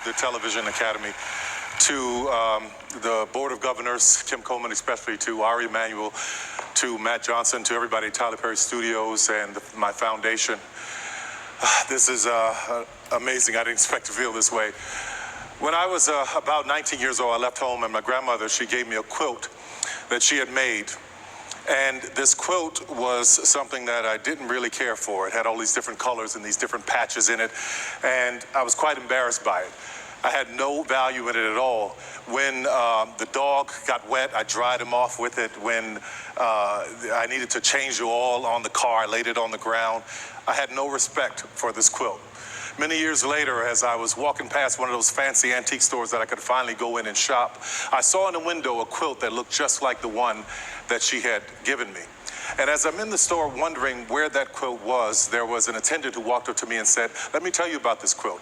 the Television Academy, to the Board of Governors, Kim Coleman especially, to Ari Emanuel, to Matt Johnson, to everybody at Tyler Perry Studios and my foundation. This is amazing. I didn't expect to feel this way. When I was about 19 years old, I left home, and my grandmother, she gave me a quilt that she had made. And this quilt was something that I didn't really care for. It had all these different colors and these different patches in it, and I was quite embarrassed by it. I had no value in it at all. When the dog got wet, I dried him off with it. When I needed to change the oil on the car, I laid it on the ground. I had no respect for this quilt. Many years later, as I was walking past one of those fancy antique stores that I could finally go in and shop, I saw in the window a quilt that looked just like the one that she had given me. And as I'm in the store wondering where that quilt was, there was an attendant who walked up to me and said, "Let me tell you about this quilt.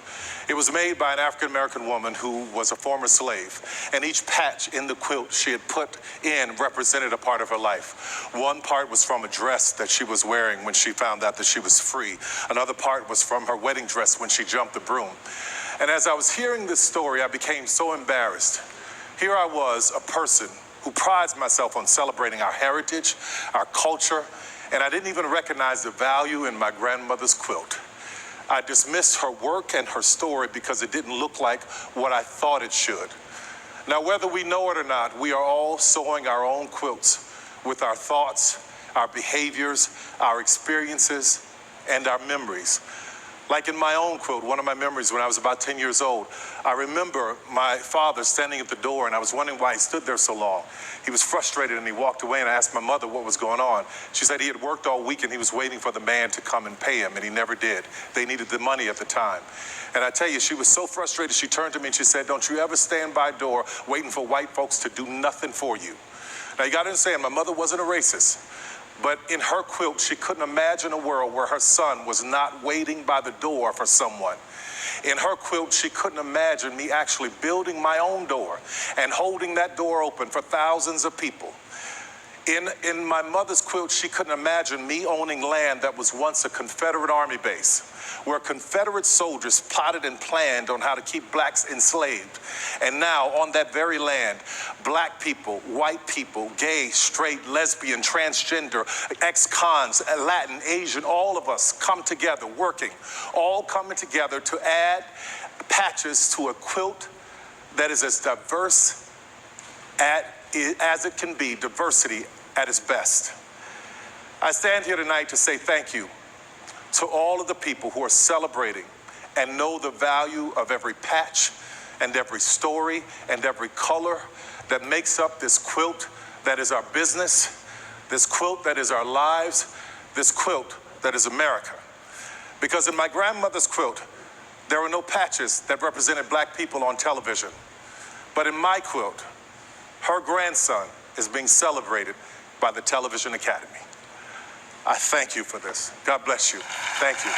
It was made by an African-American woman who was a former slave, and each patch in the quilt she had put in represented a part of her life. One part was from a dress that she was wearing when she found out that she was free. Another part was from her wedding dress when she jumped the broom." And as I was hearing this story, I became so embarrassed. Here I was, a person who prides myself on celebrating our heritage, our culture, and I didn't even recognize the value in my grandmother's quilt. I dismissed her work and her story because it didn't look like what I thought it should. Now, whether we know it or not, we are all sewing our own quilts with our thoughts, our behaviors, our experiences, and our memories. Like in my own quilt, one of my memories when I was about 10 years old, I remember my father standing at the door, and I was wondering why he stood there so long. He was frustrated, and he walked away, and I asked my mother what was going on. She said he had worked all week, and he was waiting for the man to come and pay him, and he never did. They needed the money at the time. And I tell you, she was so frustrated, she turned to me and she said, "Don't you ever stand by a door waiting for white folks to do nothing for you." Now, you got to understand, my mother wasn't a racist. But in her quilt, she couldn't imagine a world where her son was not waiting by the door for someone. In her quilt, she couldn't imagine me actually building my own door and holding that door open for thousands of people. In my mother's quilt, she couldn't imagine me owning land that was once a Confederate Army base, where Confederate soldiers plotted and planned on how to keep blacks enslaved. And now, on that very land, black people, white people, gay, straight, lesbian, transgender, ex-cons, Latin, Asian, all of us come together, working, all coming together to add patches to a quilt that is as diverse as it can be, diversity at its best. I stand here tonight to say thank you to all of the people who are celebrating and know the value of every patch and every story and every color that makes up this quilt that is our business, this quilt that is our lives, this quilt that is America. Because in my grandmother's quilt, there were no patches that represented black people on television. But in my quilt, her grandson is being celebrated by the Television Academy. I thank you for this. God bless you. Thank you.